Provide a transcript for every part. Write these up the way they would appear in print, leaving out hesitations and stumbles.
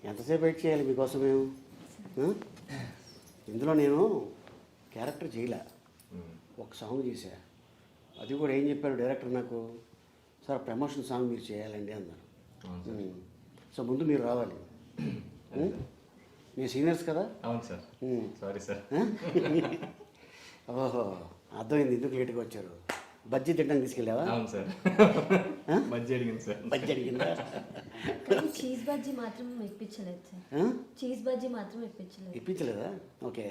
ఎంతసేపు వెయిట్ చేయాలి మీకోసం మేము? ఇందులో నేను క్యారెక్టర్ చేయలే, ఒక సాంగ్ చేశా. అది కూడా ఏం చెప్పారు డైరెక్టర్ నాకు, సార్ ప్రమోషన్ సాంగ్ మీరు చేయాలండి అన్నారు. సో ముందు మీరు రావాలి, మీ సీనియర్స్ కదా. అవును సార్. Sorry sir. ఓహో, అర్థమైంది ఎందుకు లేట్గా వచ్చారు. బజ్జీ తిట్టడానికి తీసుకెళ్ళావా? అవును సార్. బజ్జీ అడిగింది సార్. బజ్జీ అడిగిందా? కానీ చీజ్ బజ్జీ మాత్రం ఇప్పించలేదు సార్. చీజ్ బజ్జీ మాత్రం ఇప్పించలేదు. ఇప్పించలేదా? ఓకే.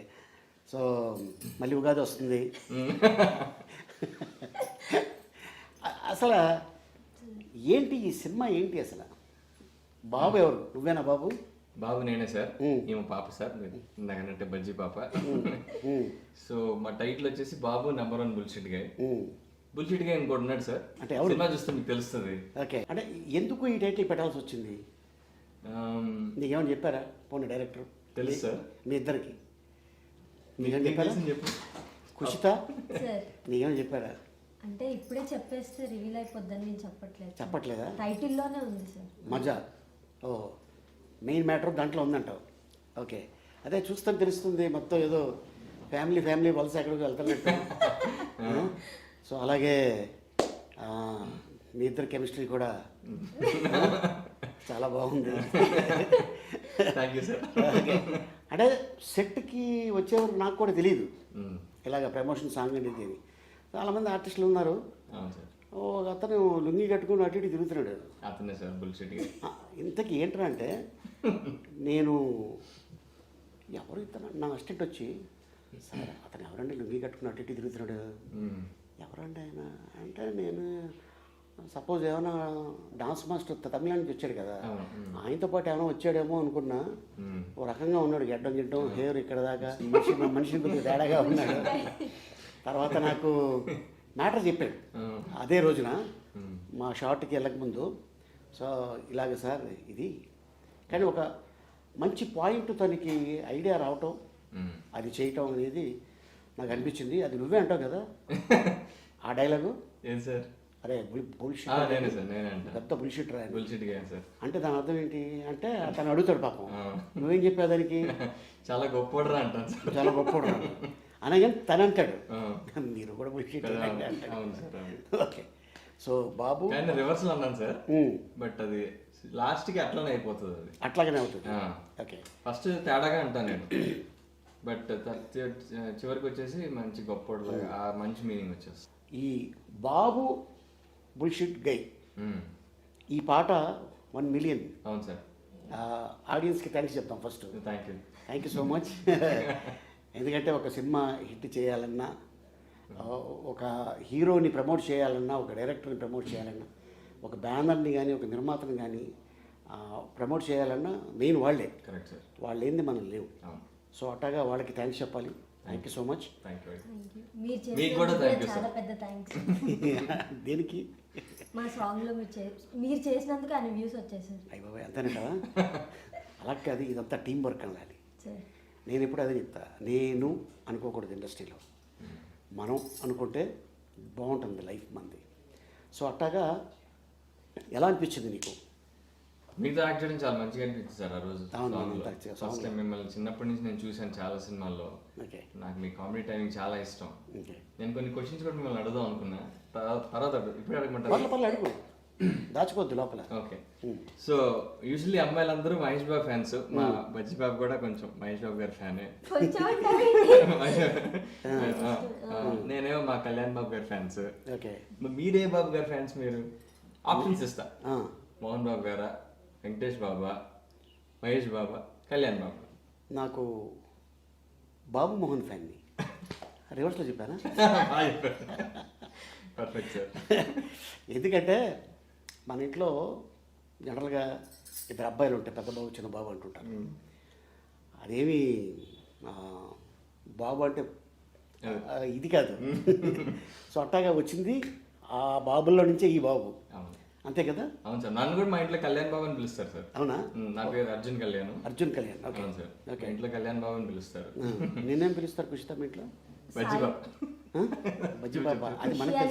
సో మళ్ళీ ఉగాది వస్తుంది. అసలు ఏంటి ఈ సినిమా, ఏంటి అసలు? బాబు ఎవరు? నువ్వేనా బాబు? బాబు నేనే సార్. ఈమె పాప సార్, ఇందాకంటే బజ్జీ పాప. సో మా టైటిల్ వచ్చేసి బాబు #1 బుల్షిట్ గాయ్. బుల్షిట్ గాయ్ ఇంకోటి ఉన్నాడు సార్, అంటే ఎవరు సినిమా చూస్తే మీకు తెలుస్తుంది. ఓకే, అంటే ఎందుకు ఈ టైటిల్ పెట్టాల్సి వచ్చింది? నీకేమైనా చెప్పారా పోనీ డైరెక్టర్? తెలుసు సార్ మీ ఇద్దరికి. నీకేం చెప్పారా? చెప్పు కుషిత, నీకేమైనా చెప్పారా? అంటే ఇప్పుడే చెప్పేస్తే రివీల్ అయిపోద్దని నేను చెప్పట్లేదు. చెప్పట్లేదా? టైటిల్లోనే ఉంది సార్. మజా. ఓ, మెయిన్ మ్యాటర్ దాంట్లో ఉందంటావు. ఓకే, అదే చూస్తాను తెలుస్తుంది. మొత్తం ఏదో ఫ్యామిలీ వలస ఎక్కడికి వెళ్తున్నట్టు. సో అలాగే మీ ఇద్దరు కెమిస్ట్రీ కూడా చాలా బాగుంది. Thank you sir. ఓకే, అంటే సెట్కి వచ్చేవారు నాకు కూడా తెలియదు ఇలాగ ప్రమోషన్ సాంగ్ అనేది. చాలామంది ఆర్టిస్టులు ఉన్నారు. ఓ అతను లుంగి కట్టుకుని అటు ఇటు తిరుగుతున్నాడు. అతనే సార్ బుల్షిట్. ఇంతకీ ఏంట్రా అంటే, నేను ఎవరు ఇతను నా అసిస్టెంట్ వచ్చి, సార్ అతను ఎవరండి లుంగి కట్టుకుని అటు ఇటు తిరుగుతున్నాడు, ఎవరండి ఆయన అంటే, నేను సపోజ్ ఏమైనా డాన్స్ మాస్టర్ తమిళ నుంచి వచ్చాడు కదా, ఆయనతో పాటు ఏమైనా వచ్చాడేమో అనుకున్నా. ఓ రకంగా ఉన్నాడు, గిడ్డం హెయిర్ ఇక్కడ దాకా, మనిషిని కొద్దిగా తేడాగా ఉన్నాడు. తర్వాత నాకు మ్యాటర్ చెప్పాడు అదే రోజున మా షార్ట్కి వెళ్ళకముందు. సో ఇలాగ సార్ ఇది, కానీ ఒక మంచి పాయింట్ తనకి ఐడియా రావటం, అది చేయటం అనేది నాకు అనిపించింది. అది నువ్వే అంటావు కదా ఆ డైలాగు. ఏం సార్? అరే బుల్షిట్, పెద్ద బుల్షిట్ రా అంటే దాని అర్థం ఏంటి అంటే, తను అడుగుతాడు పాపం, నువ్వేం చెప్పావు దానికి? చాలా గొప్పరా అంటాను. చాలా గొప్పరా అనగానే తను అంటాడు, మీరు కూడా బుల్షిట్. ఓకే, సో బాబు రివర్స్ అన్నాను సార్, బట్ అది లాస్ట్ కి అట్లానే అయిపోతుంది. అది అట్లాగనే అవుతుంది. ఓకే, ఫస్ట్ తేడాగా అంటాను నేను, బట్ చివరికి వచ్చేసి మంచి గొప్ప మంచి మీనింగ్ వచ్చేస్తుంది. ఈ బాబు బుల్షిట్ గై ఈ పాట 1 మిలియన్. అవును సార్. ఆడియన్స్కి థ్యాంక్స్ చెప్తాం first. Thank you so much. ఎందుకంటే ఒక సినిమా హిట్ చేయాలన్నా, ఒక హీరోని ప్రమోట్ చేయాలన్నా, ఒక డైరెక్టర్ని ప్రమోట్ చేయాలన్నా, ఒక బ్యానర్ని కానీ ఒక నిర్మాతని కానీ ప్రమోట్ చేయాలన్నా మెయిన్ వాళ్ళే. Correct sir. వాళ్ళు ఏంది మనం లేవు. సో అట్టాగా వాళ్ళకి థ్యాంక్స్ చెప్పాలి. Thank you so much. చాలా పెద్ద థ్యాంక్స్. దేనికి? మా సాంగ్లో మీరు చేసినందుకు అన్ని వ్యూస్ వచ్చేసారు. అయ్య బాబాయ్, అంతేనంటావా? అలా కాదు, ఇదంతా టీం వర్క్ అనాలి. నేను ఎప్పుడు అదే చెప్తా, నేను అనుకోకూడదు ఇండస్ట్రీలో, మనం అనుకుంటే బాగుంటుంది లైఫ్ మంది. సో అట్టాగా ఎలా అనిపించింది నీకు? మీతో యాక్ట్ చేయడం చాలా మంచిగా అనిపించింది సార్ ఆ రోజు. ఫస్ట్ టైం మిమ్మల్ని చిన్నప్పటి నుంచి నేను చూశాను చాలా సినిమాల్లో. నాకు మీ కామెడీ టైమింగ్ చాలా ఇష్టం. నేను కొన్ని క్వశ్చన్స్ కూడా మిమ్మల్ని అడుగుదాం అనుకున్నా, తర్వాత ఇప్పుడు అడగమంటారు. అడుగు, దాచుకోవద్దు లోపల. ఓకే, సో యూజువల్లీ అమ్మాయిలందరూ మహేష్ బాబు ఫ్యాన్స్. మా బజ్జీ బాబు కూడా కొంచెం మహేష్ బాబు గారి ఫ్యానే. నేనేమో మా కళ్యాణ్ బాబు గారి ఫ్యాన్స్. మీరే బాబు గారి ఫ్యాన్స్? మీరు ఆప్షన్స్ ఇస్తా, మోహన్ బాబు గారా, వెంకటేష్ బాబా, మహేష్ బాబా, కళ్యాణ్ బాబా? నాకు బాబు మోహన్ ఫ్యాన్ని. రివర్స్లో చెప్పానా? Perfect sir. ఎందుకంటే మన ఇంట్లో జనరల్గా 2 అబ్బాయిలు ఉంటాయి, పెద్ద బాబు చిన్న బాబు అంటుంటారు. అదేమి బాబు అంటే ఇది కాదు. సో అట్టాగా వచ్చింది ఆ బాబుల్లో నుంచే ఈ బాబు, అంతే కదా? అవును సార్. నన్ను కూడా మా ఇంట్లో కళ్యాణ్ బాబు అని పిలుస్తారు సార్. అవునా? నా పేరు Arjun Kalyan. Okay sir. Okay, ఇంట్లో కళ్యాణ్ బాబు అని పిలుస్తారు. నేనేం పిలుస్తారు కుషిత మీ ఇంట్లో? బజ్జీ బాబు. బజ్జీ బాబా, అది మనకి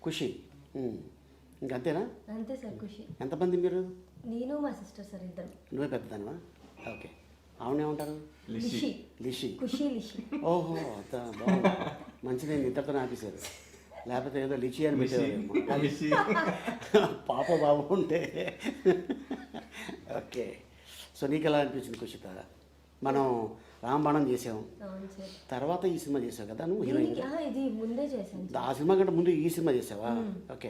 ఖుషి. ఇంకంతేనా? అంతే సార్. ఖుషి. ఎంతమంది మీరు? నేను మా సిస్టర్ సార్ ఇద్దరు. నువ్వే పెద్దదానివా? ఓకే. ఆవిడేమంటారు? లిషి. లిషి. ఖుషి లిషి. ఓహో, అంత బాగుంది. మంచిదే, ఇద్దరితో ఆపేశారు. లేకపోతే ఏదో లిచి అని పెట్టేవారేమో. పాప బాబు ఉంటే. ఓకే. సో నీకు ఎలా అనిపించింది కుషిత? మనం రాంబాణం చేసాం, అవును సార్. తర్వాత ఈ సినిమా చేసావు కదా నువ్వు హీరోయిన్. ఇది ముందే చేశాను సార్. ఆ సినిమా కంటే ముందు ఈ సినిమా చేసావా? ఓకే.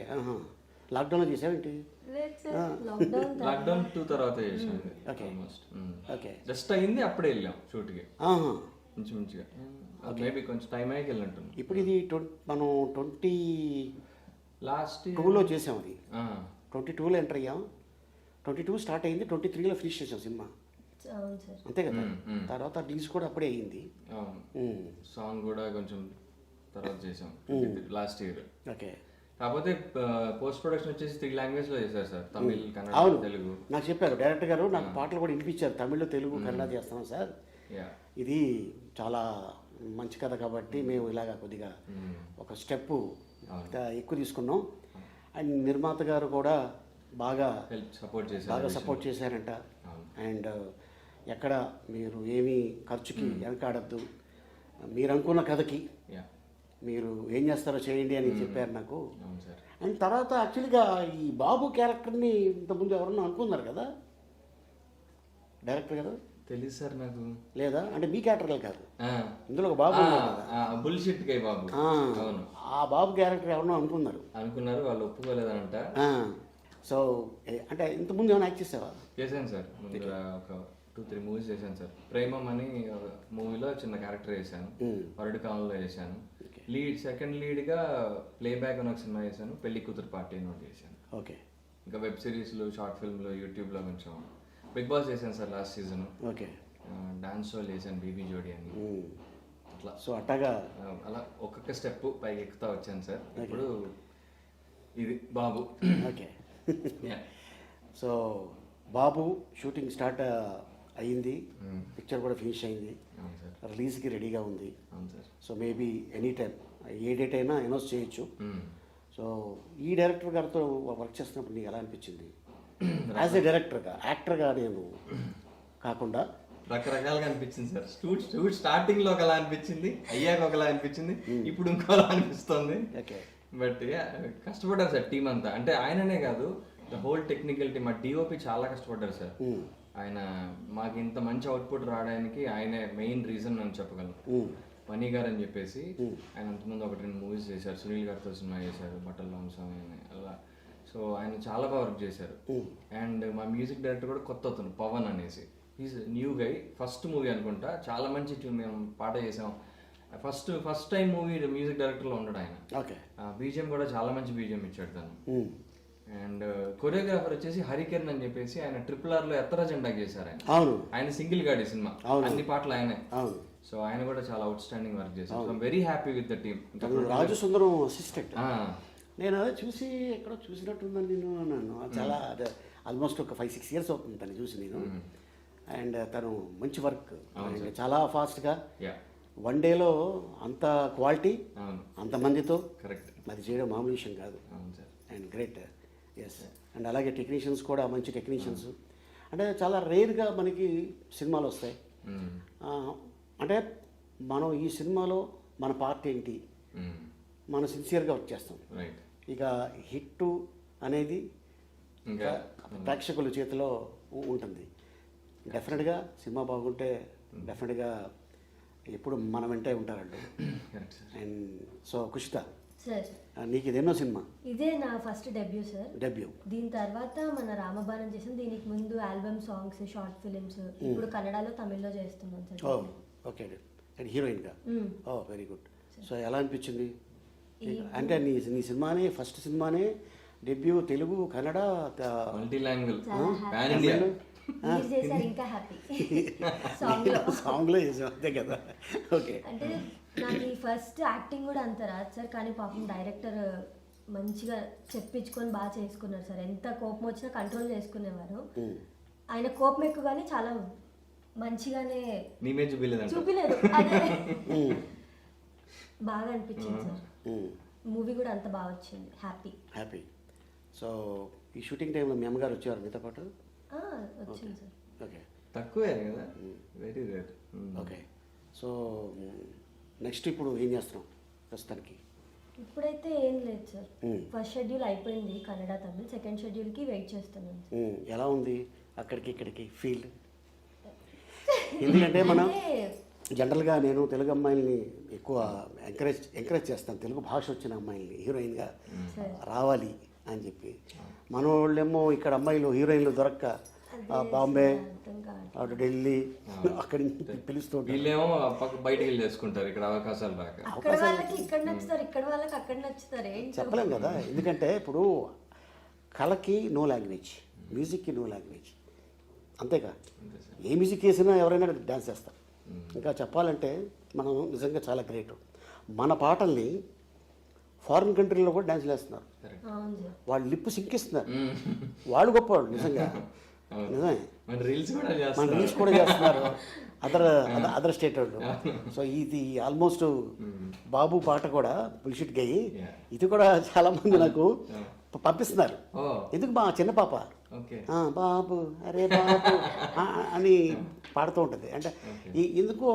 లాక్డౌన్లో చేసావేంటి? లేదు సార్, లాక్డౌన్ లాక్డౌన్ 2 తర్వాత చేసాను. ఓకే. Almost okay. జస్ట్ అయింది, అప్పుడే వెళ్ళాం షూట్కి ఆహా. మంచిగా. మేబీ కొంచెం టైం అయ్యి వెళ్ళినట్టుంది. ఇప్పుడు ఇది మనం 22 చేసాం. అది 22లో ఎంటర్ అయ్యాం. 22 స్టార్ట్ అయింది, 23లో ఫినిష్ చేసాం సినిమా. అవును సార్. అంతే కదా. తర్వాత రిలీజ్ కూడా అప్పుడే అయింది. సాంగ్ కూడా కొంచెం తర్వాత చేసాం లాస్ట్ ఇయర్. ఓకే. కాకపోతే పోస్ట్ ప్రొడక్షన్ వచ్చేసి 3 లాంగ్వేజ్ లో చేశారు సార్, తమిళ్, కన్నడ, తెలుగు. నాకు చెప్పారు డైరెక్టర్ గారు, నాకు పాటలు కూడా వినిపించారు, తమిళ్, తెలుగు, కన్నడ చేస్తున్నాం సార్, ఇది చాలా మంచి కథ కాబట్టి మేము ఇలాగా కొద్దిగా ఒక స్టెప్ ఎక్కువ తీసుకున్నాం. అండ్ నిర్మాత గారు కూడా బాగా సపోర్ట్ చేశారంట. అండ్ ఎక్కడ మీరు ఏమీ ఖర్చుకి వెనకాడద్దు, మీరు అనుకున్న కథకి మీరు ఏం చేస్తారో చేయండి అని చెప్పారు నాకు. అండ్ తర్వాత యాక్చువల్గా ఈ బాబు క్యారెక్టర్ని ఇంతకుముందు ఎవరన్నా అనుకున్నారు కదా డైరెక్టర్ గారు? తెలియదు సార్ నాకు. లేదా అంటే మీ క్యారెక్టర్ కాదు, ఇందులో ఒక బాబు బుల్షిట్ కై బాబు. అవును, ఆ బాబు క్యారెక్టర్ ఎవరన్నా అనుకున్నారు, వాళ్ళు ఒప్పుకోలేదంట. సో అంటే ఇంతకుముందు ఏమైనా యాక్ట్ చేసావా? చేశాను సార్, ముందుగా ఒక 2-3 మూవీస్ చేశాను సార్. ప్రేమం అని మూవీలో చిన్న క్యారెక్టర్ చేశాను, వరడు కాలంలో చేశాను. సెకండ్ లీడ్గా ప్లేబ్యాక్ అని ఒక సినిమా చేశాను, పెళ్లి కూతురు పార్టీ అని ఒకటి చేశాను. ఓకే. ఇంకా వెబ్ సిరీస్లు, షార్ట్ ఫిల్మ్లు, యూట్యూబ్లో కొంచెం. బిగ్ బాస్ చేశాను sir last season. Okay. Dance show చేశాను, బీబీ జోడి అని. అట్లా సో అట్టగా అలా ఒక్కొక్క స్టెప్ పైకి ఎక్కుతా వచ్చాను సార్. ఇప్పుడు ఇది బాబు. ఓకే. సో బాబు షూటింగ్ స్టార్ట్ అయ్యింది, పిక్చర్ కూడా ఫినిష్ అయింది, రిలీజ్కి రెడీగా ఉంది. సో మేబీ ఎనీ టైం ఏ డేట్ అయినా అనౌన్స్ చేయొచ్చు. సో ఈ డైరెక్టర్ గారితో వర్క్ చేస్తున్నప్పుడు నీకు ఎలా అనిపించింది? యాజ్ ఏ డైరెక్టర్గా, యాక్టర్గా నేను కాకుండా రకరకాలుగా అనిపించింది సార్. షూట్ స్టార్టింగ్ లో ఒకలా అనిపించింది, అయ్యాక ఒకలా అనిపించింది, ఇప్పుడు ఇంకోలా అనిపిస్తుంది. ఓకే. బట్ కష్టపడ్డారు సార్ టీం అంతా. అంటే ఆయననే కాదు, ద హోల్ టెక్నికల్ టీమ్, ఆ డిఓపి చాలా కష్టపడ్డారు సార్. ఆయన మాకు ఇంత మంచి అవుట్పుట్ రావడానికి ఆయనే మెయిన్ రీజన్ అని చెప్పగలను. మనీ గారు అని చెప్పేసి ఆయన అంతకుముందు 1-2 మూవీస్ చేశారు, సునీల్ గారితో సినిమా చేశారు, బట్టల వంశం అలా. సో ఆయన చాలా బాగా వర్క్ చేశారు. అండ్ మా మ్యూజిక్ డైరెక్టర్ కూడా కొత్త అతను, పవన్ అనేసి, is new guy. First movie అనుకుంటా, చాలా మంచి మేము పాట చేసాం. ఫస్ట్ టైం మూవీ మ్యూజిక్ డైరెక్టర్లో ఉన్నాడు ఆయన. బీజిఎం కూడా చాలా మంచి బీజిఎం ఇచ్చాడు తను. అండ్ కొరియోగ్రాఫర్ వచ్చేసి హరికిరణ్ అని చెప్పేసి, ఆయన RRR లో ఎత్తర జెండా చేశారు ఆయన. ఆయన సింగిల్ గాడి సినిమా, అన్ని పాటలు ఆయనే. సో ఆయన కూడా చాలా అవుట్ స్టాండింగ్ వర్క్ చేశారు. So very happy with the team. Raju Sundaram assistant. నేను అదే చూసి ఎక్కడో చూసినట్టుందని నేను అన్నాను. చాలా ఆల్మోస్ట్ ఒక 5-6 ఇయర్స్ అవుతుంది తను చూసి నేను. అండ్ తను మంచి వర్క్, చాలా ఫాస్ట్గా, 1 డేలో అంత క్వాలిటీ, అంతమందితో అది చేయడం మామూలు విషయం కాదు. And great. ఎస్. అండ్ అలాగే టెక్నీషియన్స్ కూడా మంచి టెక్నీషియన్స్. అంటే చాలా రేర్గా మనకి సినిమాలు వస్తాయి. అంటే మనం ఈ సినిమాలో మన పార్ట్ ఏంటి, మనం సిన్సియర్గా వర్క్ చేస్తాం. ఇక హిట్ అనేది ఇంకా ప్రేక్షకుల చేతిలో ఉంటుంది. డెఫినెట్గా సినిమా బాగుంటే డెఫినెట్గా ఎప్పుడు మన వెంటే ఉంటారండి. అండ్ సో కుషిత, నీకు ఇది ఎన్నో సినిమా? ఇదే నా ఫస్ట్ డెబ్యూ సార్. డెబ్యూ. దీని తర్వాత మన రామబాణం చేసాం. దీనికి ముందు ఆల్బమ్ సాంగ్స్, షార్ట్ ఫిలిమ్స్, ఇప్పుడు కన్నడలో, తమిళ్లో చేస్తున్నాం సార్. ఓకే. అండ్ హీరోయిన్గా. Very good. సో ఎలా అనిపించింది? అంటే నీ సినిమానే, ఫస్ట్ సినిమానే debut, Telugu, Kannada, multi language, ఇంకా హ్యాపీ. సాంగ్లో చేసాం అంతే కదా. ఓకే. అంటే నాకు ఈ ఫస్ట్ యాక్టింగ్ కూడా అంత రాదు సార్, కానీ పాపం డైరెక్టర్ మంచిగా చెప్పించుకొని బాగా చేసుకున్నారు సార్. ఎంత కోపం వచ్చినా కంట్రోల్ చేసుకునేవారు. ఆయన కోపం ఎక్కువ కానీ చాలా మంచిగానే చూపిలేదు. అదే బాగా అనిపించింది సార్. మూవీ కూడా అంత బాగా వచ్చింది. హ్యాపీ. సో ఈ షూటింగ్ టైంలో మీ అమ్మగారు వచ్చేవారు మీతో పాటు? వచ్చింది సార్. ఓకే తక్కువే కదా, very rare. Okay. So next ఇప్పుడు ఏం చేస్తున్నాం ప్రస్తుతానికి? ఇప్పుడైతే ఏం లేదు సార్. ఫస్ట్ షెడ్యూల్ అయిపోయింది కన్నడ తమిళ్, సెకండ్ షెడ్యూల్కి వెయిట్ చేస్తున్నాను సార్. ఎలా ఉంది అక్కడికి ఇక్కడికి ఫీల్? ఎందుకంటే మనం జనరల్గా నేను తెలుగు అమ్మాయిల్ని ఎక్కువ ఎంకరేజ్ చేస్తాను, తెలుగు భాష వచ్చిన అమ్మాయిల్ని హీరోయిన్గా రావాలి అని చెప్పి. మన వాళ్ళేమో ఇక్కడ అమ్మాయిలు హీరోయిన్లు దొరక్క బాంబే, అటు ఢిల్లీ అక్కడి నుంచి పిలుస్తూ వీళ్ళేమో బయటికి వెళ్ళి చేసుకుంటారు ఇక్కడ అవకాశాలు రాక. అక్కడ వాళ్ళకి ఇక్కడ నచ్చుతారు, ఇక్కడ వాళ్ళకి అక్కడ నచ్చుతారు, చెప్పలేం కదా. ఎందుకంటే ఇప్పుడు కళకి నో లాంగ్వేజ్, మ్యూజిక్కి నో లాంగ్వేజ్, అంతేగా. ఏ మ్యూజిక్ వేసినా ఎవరైనా డ్యాన్స్ చేస్తారు. ఇంకా చెప్పాలంటే మనం నిజంగా చాలా గ్రేట్. మన పాటల్ని ఫారిన్ కంట్రీలో కూడా డ్యాన్స్లు వేస్తున్నారు, వాళ్ళు లిప్పు సింకిస్తున్నారు, వాళ్ళు గొప్పవాళ్ళు నిజంగా. నిజమే, మన రీల్స్ కూడా చేస్తున్నారు అదర్ స్టేట్ వాళ్ళు. సో ఇది ఆల్మోస్ట్ బాబు పాట కూడా బుల్షిట్ గయి, ఇది కూడా చాలా మంది నాకు పంపిస్తున్నారు. ఎందుకు మా చిన్న పాప బాబు అరే బాబు అని పాడుతూ ఉంటుంది. అంటే ఎందుకో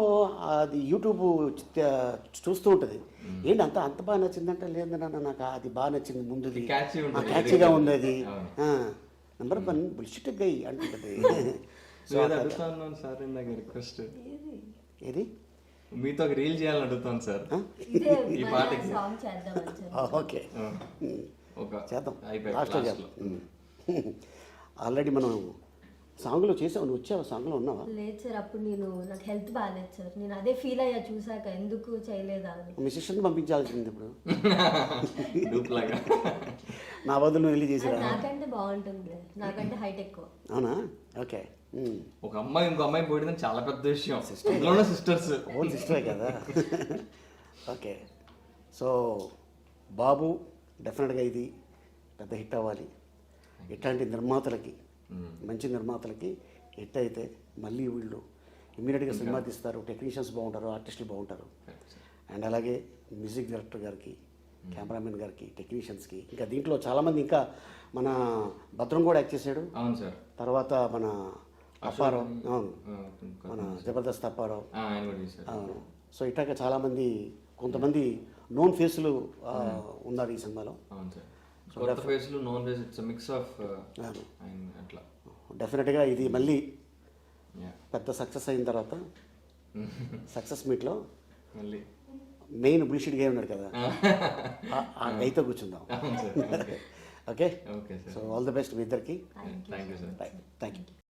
అది యూట్యూబ్ చూస్తూ ఉంటుంది. ఏంటి అంత బాగా నచ్చిందంటే, లేదన్నా నాకు అది బాగా నచ్చింది, ముందుది క్యాచీగా ఉంది, అది నెంబర్ 1 బుల్షిట్ గై అంటుంటుంది. రిక్వెస్ట్ ఏది మీతో ఒక రీల్ చేయాలని అడుగుతాను సార్ ఈ పాటకి. ఓకే చేద్దాం, లాస్ట్లో చేద్దాం. ఆల్రెడీ మనం సాంగ్లో చేసావు, నువ్వు వచ్చావు సాంగ్లో ఉన్నావా? లేదు సార్, అప్పుడు నాకు హెల్త్ బాగాలేదు సార్, నేను అదే ఫీల్ అయ్యా చూసాక, ఎందుకు చేయలేదా అని. మీ సిస్టర్ని పంపించాల్సింది ఇప్పుడు నా బదులు నువ్వు వెళ్ళి చేసిరా? నాకంటే బాగుంటుంది, నాకంటే హైట్ ఎక్కువ. అవునా? ఓకే. ఒక అమ్మాయి ఇంకో అమ్మాయి పోయడం చాలా పెద్ద విషయం, సిస్టర్స్ ఓన్ సిస్టరే కదా. ఓకే. సో బాబు డెఫినెట్గా ఇది పెద్ద హిట్ అవ్వాలి. ఇట్లాంటి నిర్మాతలకి, మంచి నిర్మాతలకి హిట్ అయితే మళ్ళీ వీళ్ళు ఇమ్మీడియట్గా సినిమా తీస్తారు, టెక్నీషియన్స్ బాగుంటారు, ఆర్టిస్టులు బాగుంటారు. అండ్ అలాగే మ్యూజిక్ డైరెక్టర్ గారికి, కెమెరామెన్ గారికి, టెక్నీషియన్స్కి, ఇంకా దీంట్లో చాలామంది, ఇంకా మన భద్రం కూడా యాక్ట్ చేశాడు. అవును సార్. తర్వాత మన అప్పారావు, అవును, మన జబర్దస్త్ అప్పారావు, అవును. సో ఇట్లాగా చాలామంది, కొంతమంది నోన్ ఫేసులు ఉన్నారు ఈ సినిమాలో. అవును సార్. కొత్త ఫేసులు, known face, it's mix of అట్లా. డెఫినెట్గా ఇది మళ్ళీ పెద్ద సక్సెస్ అయిన తర్వాత సక్సెస్ మీట్లో మళ్ళీ మెయిన్ బుల్షిట్ గా ఉన్నాడు కదా, ఆ గైతో కూర్చుందాం. Okay. So all the best మీ ఇద్దరికి. Thank you sir. Thank you.